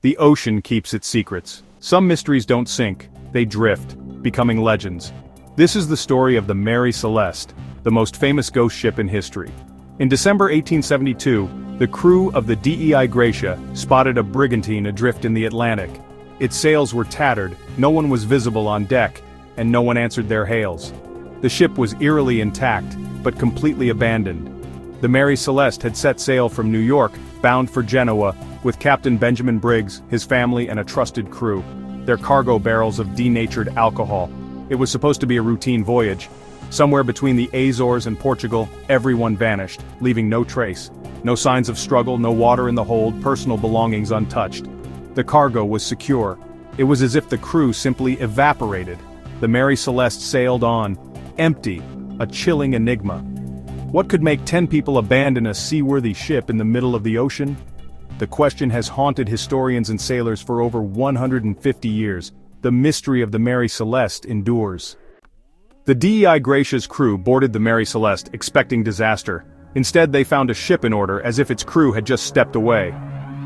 The ocean keeps its secrets. Some mysteries don't sink, they drift, becoming legends. This is the story of the Mary Celeste, the most famous ghost ship in history. In December 1872, the crew of the DEI Gracia spotted a brigantine adrift in the Atlantic. Its sails were tattered, no one was visible on deck, and no one answered their hails. The ship was eerily intact, but completely abandoned. The Mary Celeste had set sail from New York, bound for Genoa, with Captain Benjamin Briggs, his family and a trusted crew. Their cargo barrels of denatured alcohol. It was supposed to be a routine voyage. Somewhere between the Azores and Portugal, everyone vanished, leaving no trace. No signs of struggle, no water in the hold, personal belongings untouched. The cargo was secure. It was as if the crew simply evaporated. The Mary Celeste sailed on, empty, a chilling enigma. What could make 10 people abandon a seaworthy ship in the middle of the ocean? The question has haunted historians and sailors for over 150 years. The mystery of the Mary Celeste endures. The DEI Gracia's crew boarded the Mary Celeste, expecting disaster. Instead, they found a ship in order, as if its crew had just stepped away.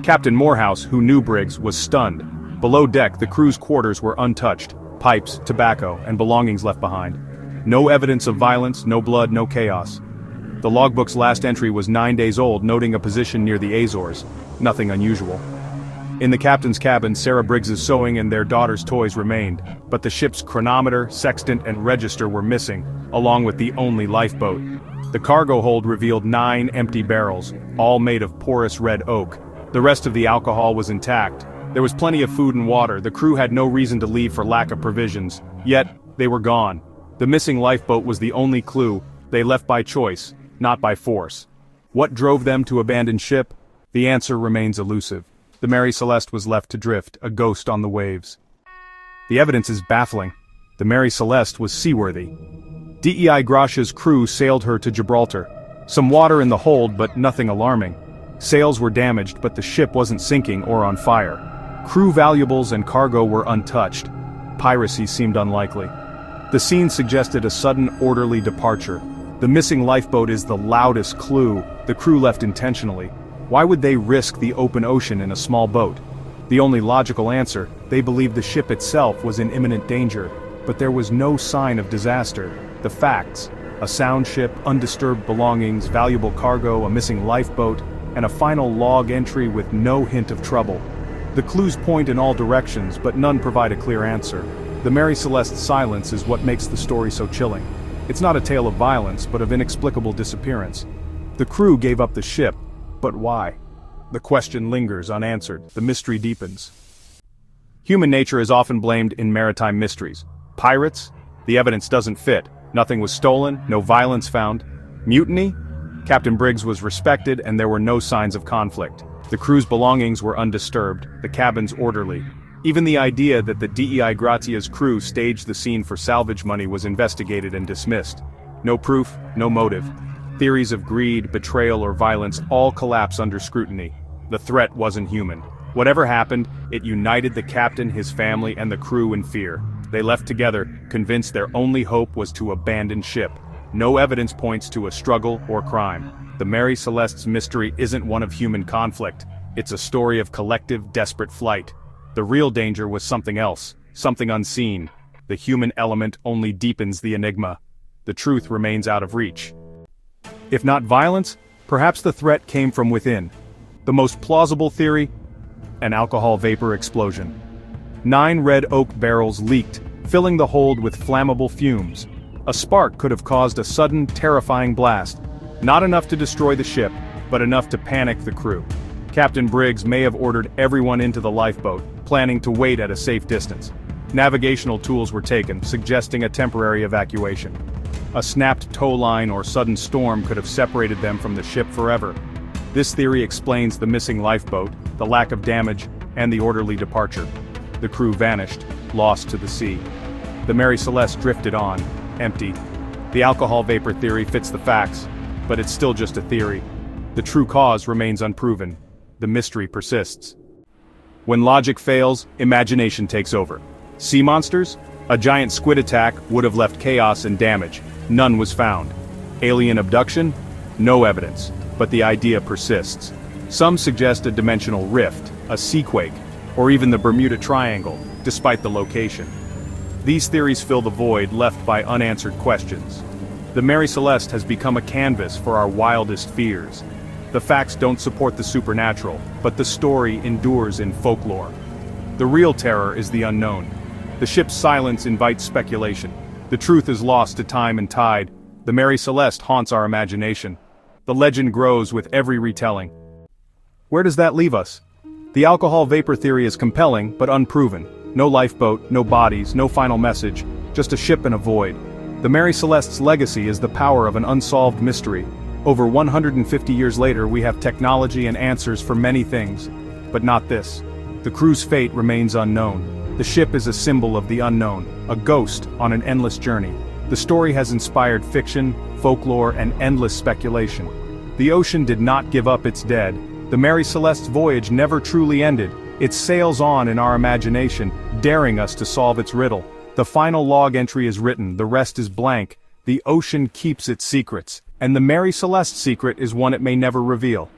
Captain Morehouse, who knew Briggs, was stunned. Below deck, the crew's quarters were untouched. Pipes, tobacco, and belongings left behind. No evidence of violence, no blood, no chaos. The logbook's last entry was 9 days old, noting a position near the Azores. Nothing unusual. In the captain's cabin, Sarah Briggs's sewing and their daughter's toys remained, but the ship's chronometer, sextant, and register were missing, along with the only lifeboat. The cargo hold revealed 9 empty barrels, all made of porous red oak. The rest of the alcohol was intact. There was plenty of food and water. The crew had no reason to leave for lack of provisions. Yet, they were gone. The missing lifeboat was the only clue. They left by choice, not by force. What drove them to abandon ship? The answer remains elusive. The Mary Celeste was left to drift, a ghost on the waves. The evidence is baffling. The Mary Celeste was seaworthy. DEI Gracia's crew sailed her to Gibraltar. Some water in the hold, but nothing alarming. Sails were damaged, but the ship wasn't sinking or on fire. Crew valuables and cargo were untouched. Piracy seemed unlikely. The scene suggested a sudden, orderly departure. The missing lifeboat is the loudest clue. The crew left intentionally. Why would they risk the open ocean in a small boat? The only logical answer, they believed the ship itself was in imminent danger, but there was no sign of disaster. The facts: a sound ship, undisturbed belongings, valuable cargo, a missing lifeboat, and a final log entry with no hint of trouble. The clues point in all directions, but none provide a clear answer. The Mary Celeste's silence is what makes the story so chilling. It's not a tale of violence, but of inexplicable disappearance. The crew gave up the ship, but why? The question lingers unanswered. The mystery deepens. Human nature is often blamed in maritime mysteries. Pirates? The evidence doesn't fit. Nothing was stolen, no violence found. Mutiny? Captain Briggs was respected and there were no signs of conflict. The crew's belongings were undisturbed, the cabins orderly. Even the idea that the DEI Gracia's crew staged the scene for salvage money was investigated and dismissed. No proof, no motive. Theories of greed, betrayal, or violence all collapse under scrutiny. The threat wasn't human. Whatever happened, it united the captain, his family, and the crew in fear. They left together, convinced their only hope was to abandon ship. No evidence points to a struggle or crime. The Mary Celeste's mystery isn't one of human conflict. It's a story of collective, desperate flight. The real danger was something else, something unseen. The human element only deepens the enigma. The truth remains out of reach. If not violence, perhaps the threat came from within. The most plausible theory? An alcohol vapor explosion. 9 red oak barrels leaked, filling the hold with flammable fumes. A spark could have caused a sudden, terrifying blast. Not enough to destroy the ship, but enough to panic the crew. Captain Briggs may have ordered everyone into the lifeboat, planning to wait at a safe distance. Navigational tools were taken, suggesting a temporary evacuation. A snapped tow line or sudden storm could have separated them from the ship forever. This theory explains the missing lifeboat, the lack of damage, and the orderly departure. The crew vanished, lost to the sea. The Mary Celeste drifted on, empty. The alcohol vapor theory fits the facts, but it's still just a theory. The true cause remains unproven. The mystery persists. When logic fails, imagination takes over. Sea monsters? A giant squid attack would have left chaos and damage. None was found. Alien abduction? No evidence, but the idea persists. Some suggest a dimensional rift, a seaquake. or even the Bermuda Triangle, despite the location. These theories fill the void left by unanswered questions. The Mary Celeste has become a canvas for our wildest fears. The facts don't support the supernatural, but the story endures in folklore. The real terror is the unknown. The ship's silence invites speculation. The truth is lost to time and tide. The Mary Celeste haunts our imagination. The legend grows with every retelling. Where does that leave us? The alcohol vapor theory is compelling, but unproven. No lifeboat, no bodies, no final message, just a ship in a void. The Mary Celeste's legacy is the power of an unsolved mystery. Over 150 years later, we have technology and answers for many things, but not this. The crew's fate remains unknown. The ship is a symbol of the unknown, a ghost on an endless journey. The story has inspired fiction, folklore, and endless speculation. The ocean did not give up its dead. The Mary Celeste's voyage never truly ended. It sails on in our imagination, daring us to solve its riddle. The final log entry is written, the rest is blank. The ocean keeps its secrets, and the Mary Celeste secret is one it may never reveal.